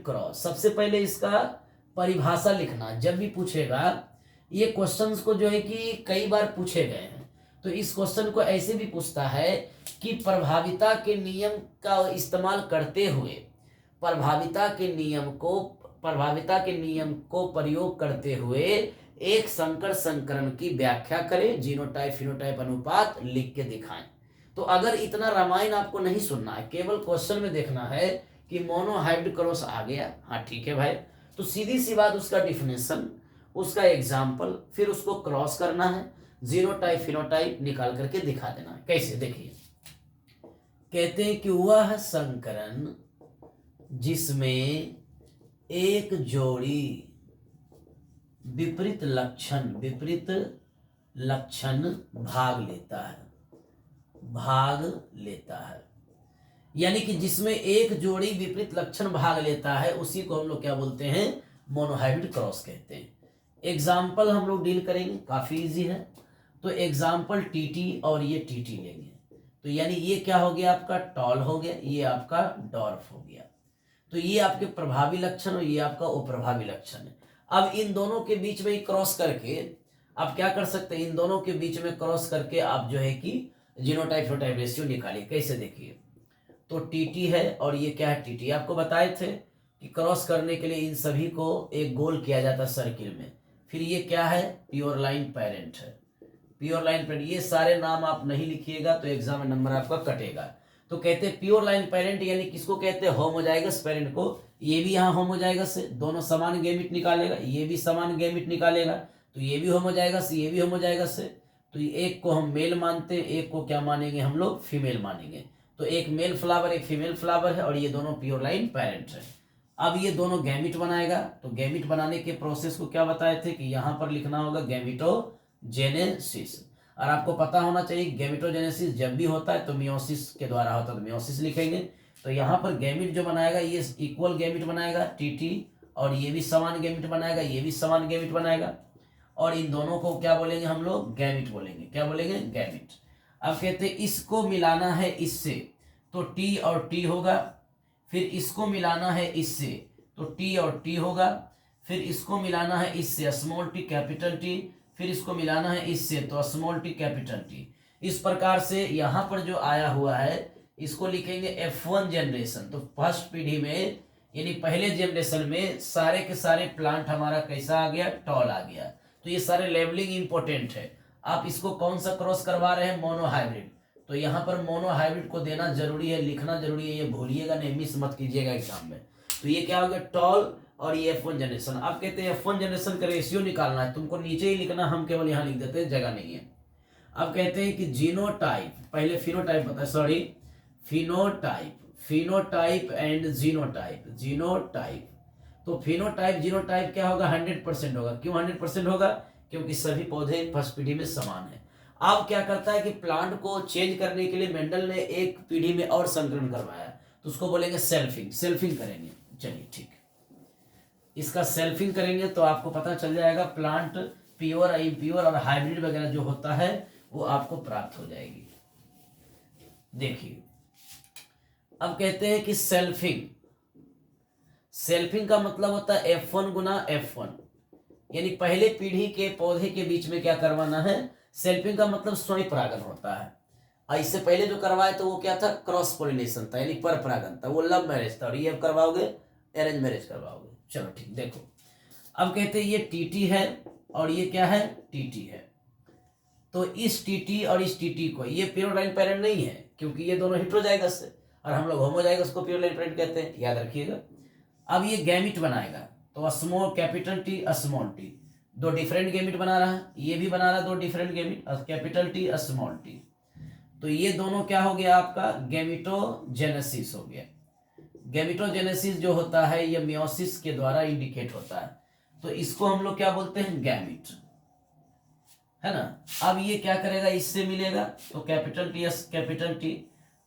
cross. सबसे पहले इसका परिभाषा लिखना, जब भी पूछेगा। ये क्वेश्चंस को जो है कि कई बार पूछे गए हैं, तो इस क्वेश्चन को ऐसे भी पूछता है कि प्रभाविता के नियम का इस्तेमाल करते हुए, प्रभाविता के नियम को प्रयोग करते हुए एक संकर संकरण की व्याख्या करें, जीनोटाइप फिनोटाइप अनुपात लिख के दिखाएं। तो अगर इतना रामायण आपको नहीं सुनना है, केवल क्वेश्चन में देखना है कि मोनोहाइब्रिड क्रॉस आ गया, हाँ ठीक है भाई, तो सीधी सी बात उसका डिफिनेशन, उसका एग्जाम्पल, फिर उसको क्रॉस करना है, जीनोटाइप फिनोटाइप निकाल करके दिखा देना है। कैसे, देखिए, कहते हैं कि वह संकरण जिसमें एक जोड़ी विपरीत लक्षण भाग लेता है, यानी कि जिसमें एक जोड़ी विपरीत लक्षण भाग लेता है, उसी को हम लोग क्या बोलते हैं? मोनोहाइब्रिड क्रॉस कहते हैं। एग्जाम्पल हम लोग डील करेंगे, काफी इजी है। तो एग्जाम्पल टीटी और ये टीटी लेंगे, तो यानी ये क्या हो गया आपका? टॉल हो गया, ये आपका डॉर्फ हो गया। तो ये आपके प्रभावी लक्षण और ये आपका अप्रभावी लक्षण है। अब इन दोनों के बीच में क्रॉस करके आप क्या कर सकते हैं? इन दोनों के बीच में क्रॉस करके आप जो है कि जीनोटाइप फिनोटाइप रेशियो निकालिए। कैसे, देखिए, तो टीटी है और ये क्या है? टीटी। आपको बताए थे कि क्रॉस करने के लिए इन सभी को एक गोल किया जाता है सर्किल में। फिर ये क्या है? प्योर लाइन पेरेंट है, प्योर लाइन पेरेंट। ये सारे नाम आप नहीं लिखिएगा तो एग्जाम में नंबर आपका कटेगा। तो कहते हैं प्योर लाइन पेरेंट, यानी किसको कहते हैं? होमोजाइगस पेरेंट को। ये भी यहाँ होमोजाइगस है, दोनों समान गैमेट निकालेगा, ये भी समान गैमेट निकालेगा, तो ये भी होम हो जाएगा से, ये भी होम हो जाएगा से। तो एक को हम मेल मानते हैं, एक को क्या मानेंगे हम लोग, फीमेल मानेंगे। तो एक मेल फ्लावर एक फीमेल फ्लावर है और ये दोनों प्योर लाइन पेरेंट है। अब ये दोनों गैमिट बनाएगा। तो गैमिट बनाने के प्रोसेस को क्या बताए थे कि यहाँ पर लिखना होगा गैमिटोजेनेसिस। और आपको पता होना चाहिए गैमिटोजेनेसिस जब भी होता है तो मियोसिस के द्वारा होता है, तो मियोसिस लिखेंगे। तो यहाँ पर गैमिट जो बनाएगा ये इक्वल गैमिट बनाएगा टीटी, और ये भी समान गैमिट बनाएगा, ये भी समान गैमिट बनाएगा, और इन दोनों को क्या बोलेंगे हम लोग, गैमिट बोलेंगे। क्या बोलेंगे, गैमिट। अब कहते हैं इसको मिलाना है इससे, तो टी और टी होगा। फिर इसको मिलाना है इससे, तो टी और टी होगा। फिर इसको मिलाना है इससे, स्मॉल टी कैपिटल टी। फिर इसको मिलाना है इससे, तो स्मॉल टी कैपिटल टी। इस प्रकार से यहाँ पर जो आया हुआ है इसको लिखेंगे F1 जनरेशन। तो फर्स्ट पीढ़ी में यानी पहले जनरेशन में सारे के सारे प्लांट हमारा कैसा आ गया, टॉल आ गया। तो ये सारे लेवलिंग इंपॉर्टेंट है। आप इसको कौन सा क्रॉस करवा रहे हैं, मोनो हाइब्रिड। तो यहाँ पर मोनो हाइब्रिड को देना जरूरी है, लिखना जरूरी है, ये भूलिएगा नहीं, मिस मत कीजिएगा एग्जाम में। तो ये क्या हो गया, टॉल, और ये F1 जनरेशन। अब कहते हैं F1 जनरेशन का रेशियो निकालना है, तुमको नीचे ही लिखना, हम केवल यहाँ लिख देते हैं, जगह नहीं है। अब कहते हैं कि जीनोटाइप, पहले फिनोटाइप बताए, sorry phenotype, phenotype and genotype, genotype. तो फिनोटाइप जीनोटाइप क्या होगा, 100% होगा। क्यों 100% होगा, क्योंकि सभी पौधे फर्स्ट पीढ़ी में समान है। अब क्या करता है कि प्लांट को चेंज करने के लिए मेंडल ने एक पीढ़ी में और संकरण करवाया, तो उसको बोलेंगे सेल्फिंग, सेल्फिंग करेंगे। चलिए ठीक, इसका सेल्फिंग करेंगे तो आपको पता चल जाएगा प्लांट प्योर इम्प्योर और हाइब्रिड वगैरह जो होता है वो आपको प्राप्त हो जाएगी। देखिए अब कहते हैं कि सेल्फिंग, सेल्फिंग का मतलब होता है F1 गुना F1, यानी पहले पीढ़ी के पौधे के बीच में क्या करवाना है, सेल्फिंग का मतलब स्वयं परागण होता है। और इससे पहले जो करवाए तो वो क्या था, क्रॉस पोलिनेशन था, यानी पर परागण था, वो लव मैरिज था। और ये अब करवाओगे अरेंज मैरिज करवाओगे। चलो ठीक, देखो अब कहते हैं ये टीटी है और ये क्या है, टीटी है। तो इस टीटी और इस टीटी को, ये प्योर लाइन पेरेंट नहीं है क्योंकि ये दोनों हेटेरोजाइगस है, और हम लोग होमोजाइगस उसको प्योर लाइन पेरेंट कहते हैं, याद रखिएगा। अब ये गैमिट बनाएगा, तो small capital T small T, दो डिफरेंट गैमिट बना रहा है, ये भी बना रहा है दो different gamete, capital T small T. तो ये दोनों क्या हो गया आपका, गैमिटोजेनेसिस हो गया। गैमिटोजेनेसिस जो होता है ये मियोसिस के द्वारा इंडिकेट होता है, तो इसको हम लोग क्या बोलते हैं, गैमिट, है ना। अब ये क्या करेगा, इससे मिलेगा तो capital T S capital T,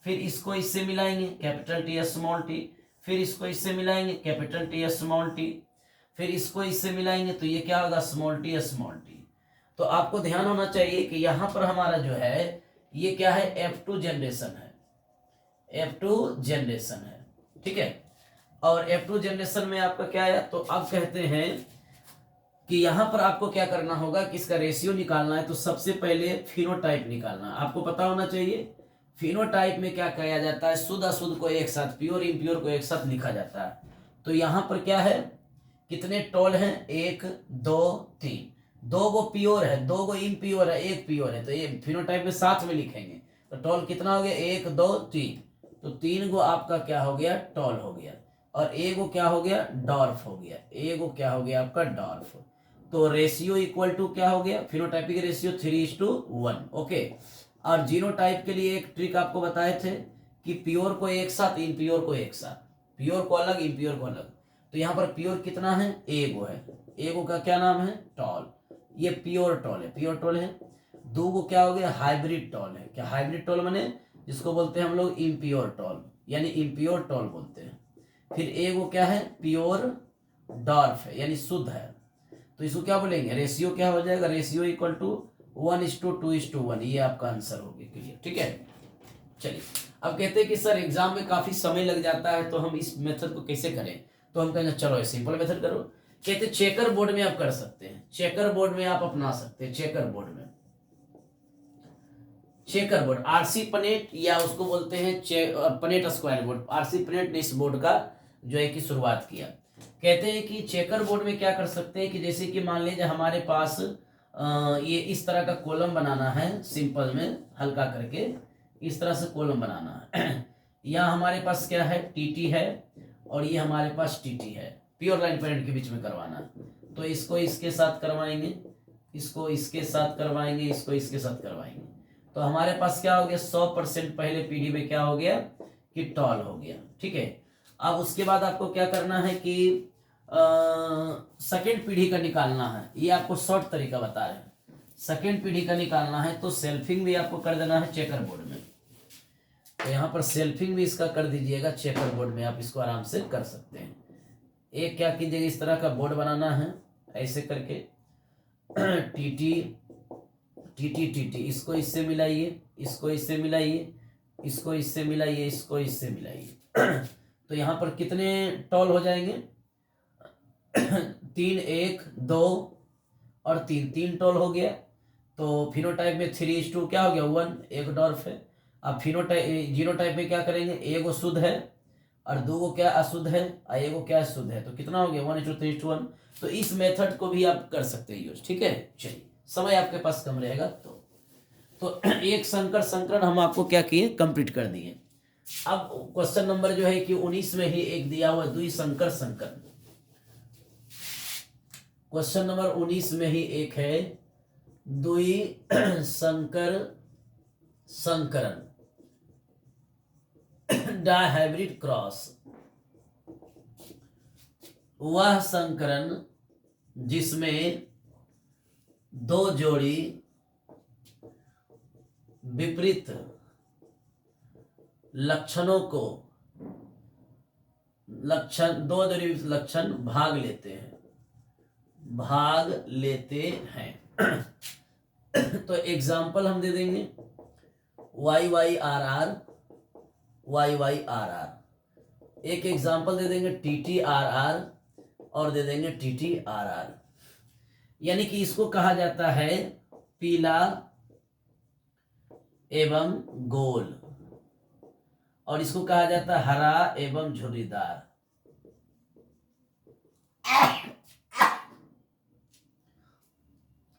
फिर इसको इससे मिलाएंगे capital T S small T, फिर इसको इससे मिलाएंगे capital T S small T, फिर इसको इससे मिलाएंगे तो ये क्या होगा, small T S small T. तो आपको ध्यान होना चाहिए कि यहाँ पर हमारा जो है ये क्या है, F2 जनरेशन है, F2 जनरेशन है, ठीक है। और F2 जनरेशन में आपका क्या है, तो अब कहते हैं कि यहाँ पर आपको क्या करना होगा कि इसका रेशियो निकालना है। तो सबसे पहले फिनोटाइप निकालना, आपको पता होना चाहिए फिनोटाइप में क्या किया जाता है, शुद्ध अशुद्ध को एक साथ, प्योर इम्प्योर को एक साथ लिखा जाता है। तो यहाँ पर क्या है, कितने टॉल हैं, 1 2 3, 2 गो प्योर है, 2 गो इम्प्योर है, 1 प्योर है, तो ये फिनोटाइप में साथ में लिखेंगे। तो टॉल कितना हो गया, 1 2 3, तो 3 गो आपका क्या हो गया, टॉल हो गया, और 1 गो क्या हो गया, डॉर्फ हो गया, 1 गो क्या हो गया आपका, डॉर्फ। तो रेशियो इक्वल टू क्या हो गया, फिनोटाइपिक रेशियो 3:1, ओके। और जीनोटाइप के लिए एक ट्रिक आपको बताए थे कि प्योर को एक साथ, इम्प्योर को एक साथ, प्योर को अलग इम्प्योर को अलग। तो यहाँ पर प्योर कितना है, एगो है, एगो का क्या नाम है, टॉल, ये प्योर टॉल है, प्योर टॉल है। 2 गो क्या हो गया, हाइब्रिड टॉल है। क्या हाइब्रिड टॉल माने, जिसको बोलते हैं हम लोग इम्प्योर टॉल, यानी इम्प्योर टॉल बोलते हैं। फिर एगो क्या है, प्योर डॉर्फ है, यानी शुद्ध है। तो इसको क्या बोलेंगे, रेशियो क्या हो जाएगा, रेशियो इक्वल टू 1:2:1, ये आपका आंसर हो गया, क्लियर, ठीक है। चलिए अब कहते हैं कि सर एग्जाम में काफी समय लग जाता है, तो हम इस मेथड को कैसे करें। तो हम कहेंगे चलो सिंपल मेथड करो। कहते हैं चेकर बोर्ड में आप कर सकते हैं, चेकर बोर्ड में आप अपना सकते हैं, चेकर बोर्ड में, चेकर बोर्ड, आरसी पनेट या उसको बोलते हैं Punnett square board. RC Punnett ने इस बोर्ड का जो है कि शुरुआत किया। कहते हैं कि चेकर बोर्ड में क्या कर सकते हैं कि जैसे कि मान लीजिए हमारे पास ये इस तरह का कॉलम बनाना है, सिंपल में हल्का करके इस तरह से कॉलम बनाना है। यहाँ हमारे पास क्या है, टीटी है, और ये हमारे पास टीटी है, प्योर लाइन पेरेंट के बीच में करवाना है। तो इसको इसके साथ करवाएंगे, इसको इसके साथ करवाएंगे, इसको इसके साथ करवाएंगे, तो हमारे पास क्या हो गया, 100% पहले पीढ़ी में क्या हो गया कि टॉल हो गया। ठीक है, अब उसके बाद आपको क्या करना है कि सेकेंड पीढ़ी का निकालना है। ये आपको शॉर्ट तरीका बता रहे हैं, सेकेंड पीढ़ी का निकालना है तो सेल्फिंग भी आपको कर देना है चेकर बोर्ड में। तो यहाँ पर सेल्फिंग भी इसका कर दीजिएगा चेकर बोर्ड में, आप इसको आराम से कर सकते हैं। एक क्या कीजिएगा, इस तरह का बोर्ड बनाना है ऐसे करके, टीटी टीटी टीटी, इसको इससे मिलाइए, इसको इससे मिलाइए, इसको इससे मिलाइए, इसको इससे मिलाइए। तो यहाँ पर कितने टॉल हो जाएंगे, 3 1 2 और 3 3 टॉल हो गया। तो फिनोटाइप में 3:2 क्या हो गया 1, एक डॉर्फ है। अब फिनोटाइप जीनोटाइप में क्या करेंगे, एगो शुद्ध है और 2 क्या अशुद्ध है और एगो क्या शुद्ध है, तो कितना हो गया 1:3:1। तो इस मेथड को भी आप कर सकते हैं यूज। ठीक है, चलिए, समय आपके पास कम रहेगा तो एक संकर संकरण हम आपको क्या किए, कंप्लीट कर दिए। अब क्वेश्चन नंबर जो है कि 19 में ही एक दिया हुआ द्वि संकर संकरण। क्वेश्चन नंबर 19 में ही एक है द्वि संकर संकरण, डायहाइब्रिड क्रॉस, वह संकरण जिसमें 2 जोड़ी विपरीत लक्षणों को दो जोड़ी लक्षण भाग लेते हैं। तो एग्जाम्पल हम दे देंगे YYRR YYRR, एक एग्जाम्पल दे देंगे TTRR और दे देंगे TTRR। यानी कि इसको कहा जाता है पीला एवं गोल और इसको कहा जाता है हरा एवं झुर्रीदार।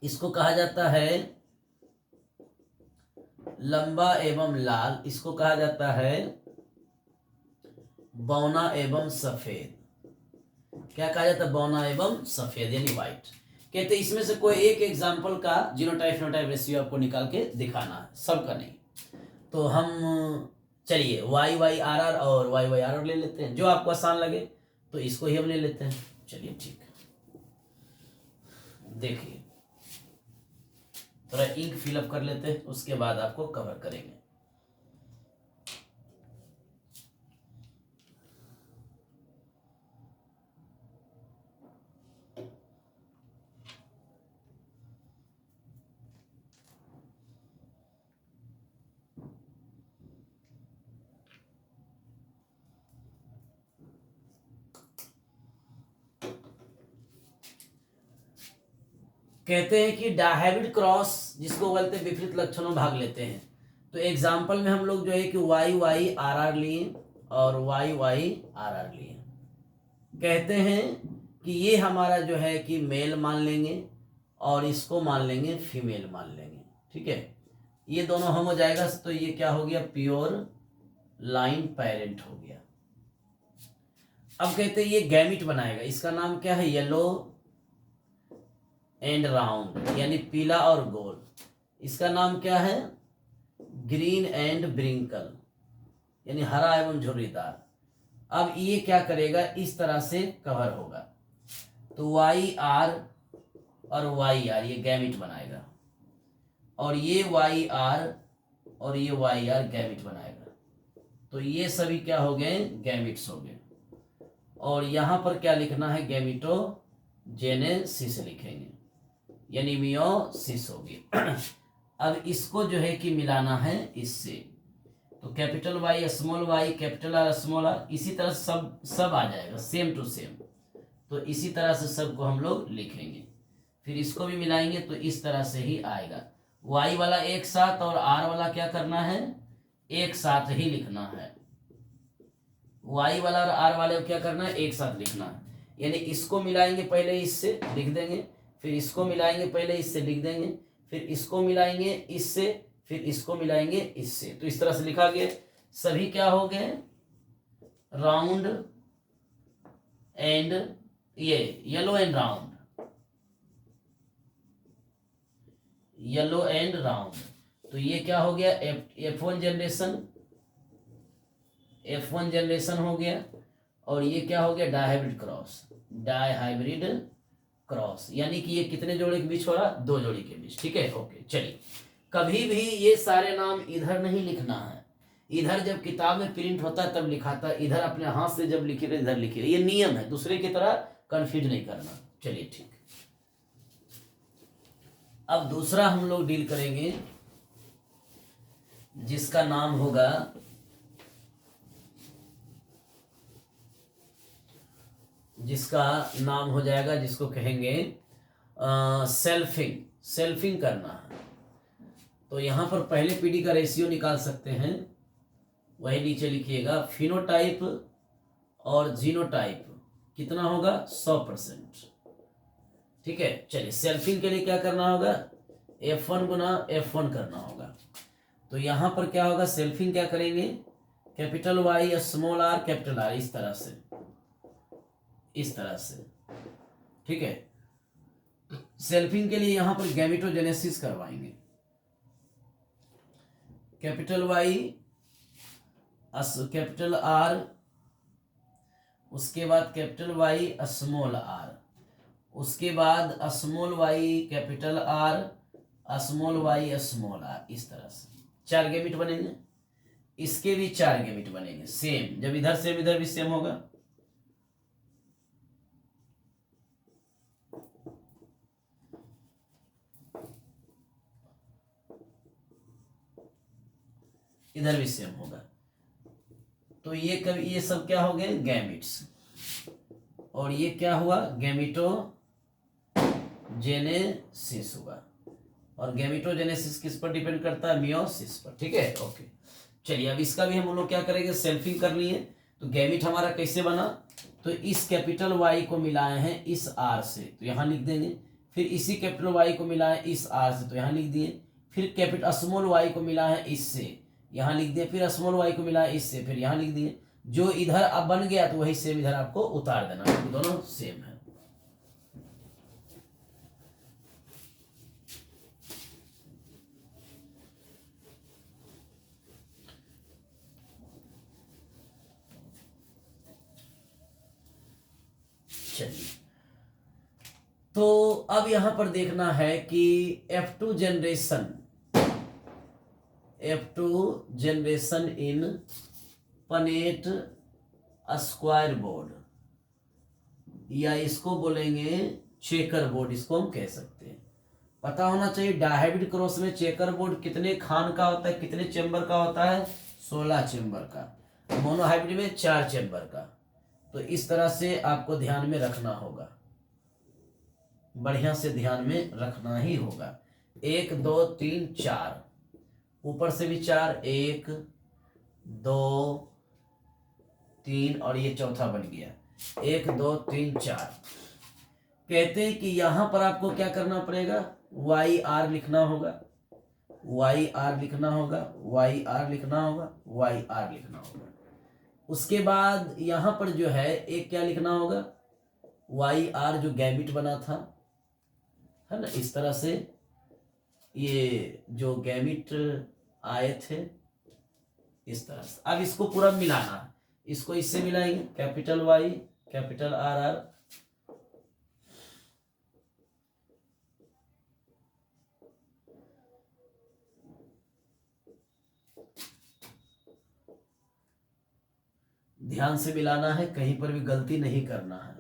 इसको कहा जाता है लंबा एवं लाल, इसको कहा जाता है बौना एवं सफेद। क्या कहा जाता है, बौना एवं सफेद यानी व्हाइट। कहते इसमें से कोई एक एग्जाम्पल का जीनोटाइप फिनोटाइप रेशियो आपको निकाल के दिखाना है, सबका नहीं। तो हम चलिए YYRR और YYRR ले लेते हैं, जो आपको आसान लगे तो इसको ही हम ले लेते हैं। चलिए ठीक है, देखिए थोड़ा इंक फिलअप कर लेते हैं, उसके बाद आपको कवर करेंगे। कहते हैं कि डायहाइब्रिड क्रॉस जिसको बोलते हैं विपरीत लक्षणों भाग लेते हैं। तो एग्जाम्पल में हम लोग जो है कि YYRR लिए और YYRR लिए। कहते हैं कि ये हमारा जो है कि मेल मान लेंगे और इसको मान लेंगे फीमेल मान लेंगे। ठीक है, ये दोनों हम हो जाएगा, तो ये क्या हो गया, प्योर लाइन पेरेंट हो गया। अब कहते हैं ये गैमिट बनाएगा, इसका नाम क्या है, येलो एंड राउंड यानी पीला और गोल। इसका नाम क्या है, ग्रीन एंड ब्रिंकल यानी हरा एवं झुर्रीदार। अब ये क्या करेगा, इस तरह से कवर होगा। तो YR और YR ये गैमिट बनाएगा और ये YR और ये YR गैमिट बनाएगा। तो ये सभी क्या हो गए, गैमिट्स हो गए। और यहाँ पर क्या लिखना है, गैमिटोजेनेसिस लिखेंगे यानी मियोसिस होगी। अब इसको जो है कि मिलाना है इससे, तो capital Y small y capital R small r, इसी तरह सब आ जाएगा सेम टू सेम। तो इसी तरह से सबको हम लोग लिखेंगे, फिर इसको भी मिलाएंगे तो इस तरह से ही आएगा। Y वाला एक साथ और R वाला क्या करना है, एक साथ ही लिखना है। Y वाला और R वाले को क्या करना है, एक साथ लिखना है। यानी इसको मिलाएंगे पहले इससे लिख देंगे, फिर इसको मिलाएंगे पहले इससे लिख देंगे, फिर इसको मिलाएंगे इससे, फिर इसको मिलाएंगे इससे। तो इस तरह से लिखा गया। सभी क्या हो गए, राउंड एंड ये yellow and round. Yellow and round. तो ये क्या हो गया, F1 जनरेशन, F1 जनरेशन हो गया। और ये क्या हो गया, डायहाइब्रिड क्रॉस, डायहाइब्रिड क्रॉस, यानी कि ये कितने जोड़े के बीच हो रहा, 2 जोड़ी के बीच। ठीक है, ओके। चलिए, कभी भी ये सारे नाम इधर नहीं लिखना है, इधर जब किताब में प्रिंट होता है तब लिखाता है, इधर अपने हाथ से जब लिखे इधर लिखे, ये नियम है, दूसरे की तरह कंफ्यूज नहीं करना। चलिए ठीक। अब दूसरा हम लोग डील करेंगे जिसका नाम होगा हो जाएगा, जिसको कहेंगे सेल्फिंग। सेल्फिंग करना है। तो यहां पर पहले पीडी का रेशियो निकाल सकते हैं, वही नीचे लिखिएगा। फिनोटाइप और जीनोटाइप कितना होगा, 100%। ठीक है, चलिए सेल्फिंग के लिए क्या करना होगा, F1 गुना F1 करना होगा। तो यहां पर क्या होगा, सेल्फिंग क्या करेंगे, capital Y small R capital R, इस तरह से, इस तरह से। ठीक है, सेल्फिंग के लिए यहां पर गैमेटोजेनेसिस करवाएंगे, कैपिटल वाई कैपिटल आर, उसके बाद कैपिटल वाई स्मॉल आर, उसके बाद small Y capital R, small Y small R, इस तरह से 4 गैमेट बनेंगे। इसके भी 4 गैमेट बनेंगे सेम, जब इधर सेम इधर भी सेम होगा। इधर भी सेम होगा। तो ये कभी ये सब क्या हो गए, गैमेट्स। और ये क्या हुआ, गैमेटोजेनेसिस हुआ। और गैमेटोजेनेसिस किस पर डिपेंड करता है, मियोसिस पर। ठीक है, ओके। चलिए, अब इसका भी हम लोग क्या करेंगे, सेल्फिंग करनी है। तो गैमेट हमारा कैसे बना, तो इस कैपिटल वाई को मिलाए हैं इस आर से, तो यहाँ लिख देंगे। फिर इसी कैपिटल वाई को मिलाए इस आर से, तो यहाँ लिख दिए। फिर कैपिटल स्मॉल वाई को मिला है इससे, यहाँ लिख दिए। फिर स्मॉल वाई को मिला है इससे, फिर यहाँ लिख दिए। जो इधर अब बन गया तो वही सेम इधर आपको उतार देना, दोनों सेम है। चलिए, तो अब यहां पर देखना है कि F2 generation in Punnett square board, या इसको बोलेंगे चेकर बोर्ड, इसको हम कह सकते हैं। पता होना चाहिए डायहाइब्रिड क्रॉस में चेकर बोर्ड कितने खान का होता है, कितने चेंबर का होता है, 16 चेंबर का। मोनोहाइब्रिड में 4 चेंबर का। तो इस तरह से आपको ध्यान में रखना होगा, बढ़िया से ध्यान में रखना ही होगा। 1 2 3 4, ऊपर से भी 4, 1 2 3, और ये चौथा बन गया, 1 2 3 4। कहते हैं कि यहां पर आपको क्या करना पड़ेगा, वाई आर लिखना होगा, वाई आर लिखना होगा, वाई आर लिखना होगा, वाई आर लिखना होगा। उसके बाद यहां पर जो है एक क्या लिखना होगा, वाई आर जो गैमेट बना था, है ना, इस तरह से ये जो गैमेट आए थे, इस तरह से। अब इसको पूरा मिलाना है, इसको इससे मिलाएंगे, capital Y capital R R, ध्यान से मिलाना है, कहीं पर भी गलती नहीं करना है।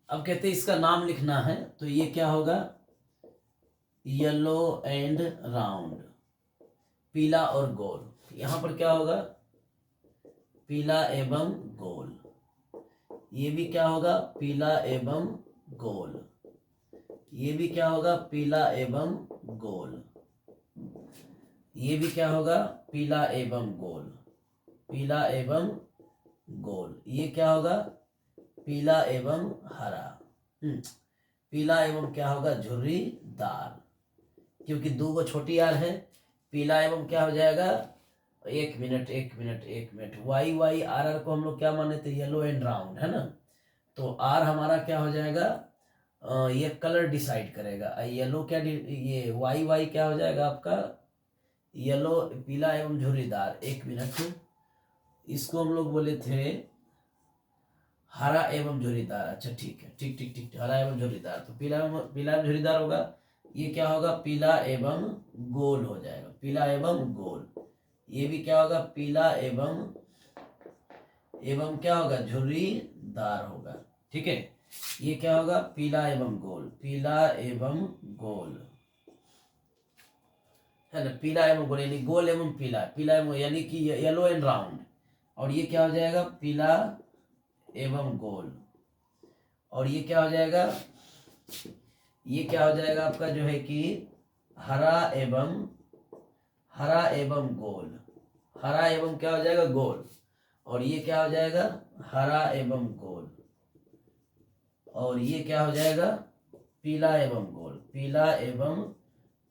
अब कहते हैं इसका नाम लिखना है, तो ये क्या होगा, येलो एंड राउंड, पीला और गोल। यहाँ पर क्या होगा, पीला एवं गोल। ये भी क्या होगा, पीला एवं गोल। ये भी क्या होगा, पीला एवं गोल। ये भी क्या होगा, पीला एवं गोल, पीला एवं गोल। ये क्या होगा, पीला एवं हरा। पीला एवं क्या होगा, झुर्रीदार, क्योंकि दो गो छोटी आर है। पीला एवं क्या हो जाएगा, एक minute, Y Y R R को हम लोग क्या माने थे, येलो एंड राउंड, है ना। तो आर हमारा क्या हो जाएगा, ये कलर डिसाइड करेगा। येलो क्या, ये वाई वाई क्या हो जाएगा आपका, येलो, पीला एवं झुर्रीदार। एक मिनट, इसको हम लोग बोले थे हरा एवं झुर्रीदार। अच्छा ठीक है, ठीक, हरा एवं झुर्रीदार। तो पीला एवं झुर्रीदार होगा। ये क्या होगा, पीला एवं गोल हो जाएगा, पीला एवं गोल। ये भी क्या होगा, पीला एवं क्या होगा, झुर्रीदार होगा। ठीक है, ये क्या होगा, पीला एवं गोल, पीला एवं गोल, है ना। पीला एवं गोल यानी गोल एवं पीला, पीला एवं यानी कि येलो एंड राउंड। और ये क्या हो जाएगा, पीला एवं गोल। और ये क्या हो जाएगा, ये क्या हो जाएगा आपका जो है कि हरा एवं गोल, हरा एवं क्या हो जाएगा, गोल। और ये क्या हो जाएगा, हरा एवं गोल। और ये क्या हो जाएगा, पीला एवं गोल, पीला एवं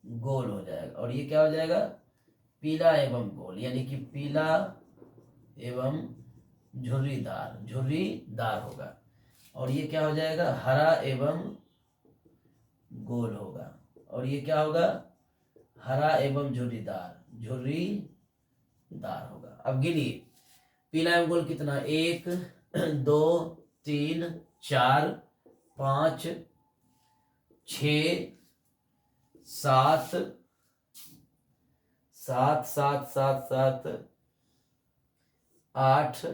गोल हो जाएगा। और ये क्या हो जाएगा, पीला एवं गोल, यानी कि पीला एवं झुर्रीदार, झुर्रीदार होगा। और ये क्या हो जाएगा, हरा एवं गोल होगा। और ये क्या होगा, हरा एवं झुर्रीदार, झुर्रीदार होगा। अब गिनिए, पीला एवं गोल कितना, 1 2 3 4 5 6 7 7 7 7 7 8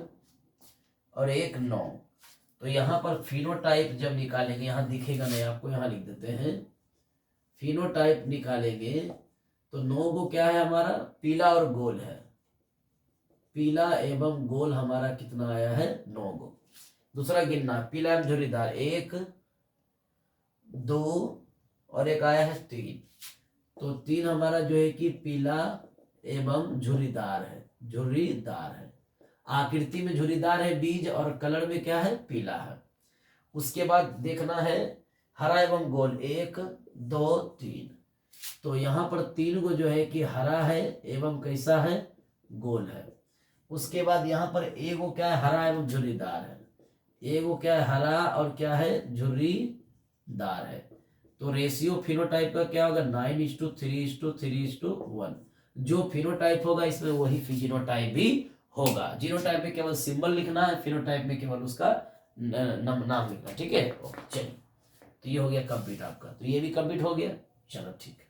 और 1 9। तो यहाँ पर फिनोटाइप जब निकालेंगे, यहाँ दिखेगा नहीं आपको, यहाँ लिख देते हैं, फिनोटाइप निकालेंगे तो 9 को क्या है हमारा, पीला और गोल है। पीला एवं गोल हमारा कितना आया है, 9 गो। दूसरा गिनना, पीला एवं झुर्रीदार 1 2 और एक आया है 3। तो 3 हमारा जो है कि पीला एवं झुर्रीदार है, झुर्रीदार है। आकृति में झुर्रीदार है बीज, और कलर में क्या है, पीला है। उसके बाद देखना है हरा एवं गोल 1 2 3। तो यहाँ पर 3 को जो है कि हरा है एवं कैसा है, गोल है। उसके बाद यहाँ पर एगो क्या है, हरा एवं झुर्रीदार है। एगो क्या है, हरा और क्या है, झुर्रीदार है। तो रेशियो फिनोटाइप का क्या होगा, 9:3:3:1। जो फिनोटाइप होगा इसमें वही जीनोटाइप भी होगा। जीनोटाइप में केवल सिंबल लिखना है, फिनोटाइप में केवल उसका नाम लिखना। ठीक है, चलिए, तो ये हो गया कंप्लीट आपका। तो ये भी कंप्लीट हो गया, चलो ठीक है,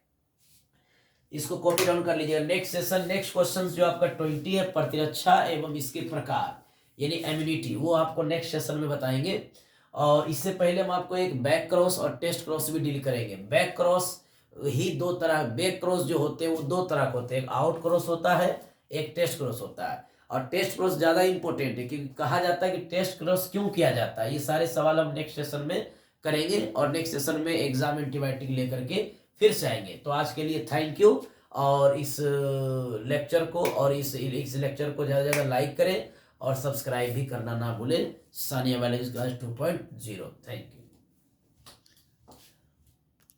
इसको कॉपी डाउन कर लीजिएगा। नेक्स्ट सेशन, नेक्स्ट क्वेश्चन जो आपका 20 है, प्रतिरक्षा एवं इसके प्रकार यानी इम्यूनिटी, वो आपको नेक्स्ट सेशन में बताएंगे। और इससे पहले हम आपको एक बैक क्रॉस और टेस्ट क्रॉस भी डील करेंगे। बैक क्रॉस ही दो तरह, बैक क्रॉस जो होते हैं वो दो तरह के होते हैं, एक आउट क्रॉस होता है, एक टेस्ट क्रॉस होता है। और टेस्ट क्रॉस ज़्यादा इंपॉर्टेंट है, क्योंकि कहा जाता है कि टेस्ट क्रॉस क्यों किया जाता है। ये सारे सवाल हम नेक्स्ट सेशन में करेंगे, और नेक्स्ट सेशन में एग्जाम एंटीबायोटिक लेकर के फिर से आएंगे। तो आज के लिए थैंक यू, और इस लेक्चर को और इस लेक्चर को ज़्यादा से ज़्यादा लाइक करें और सब्सक्राइब भी करना ना भूलें। Sania biology class 2.0। Thank you.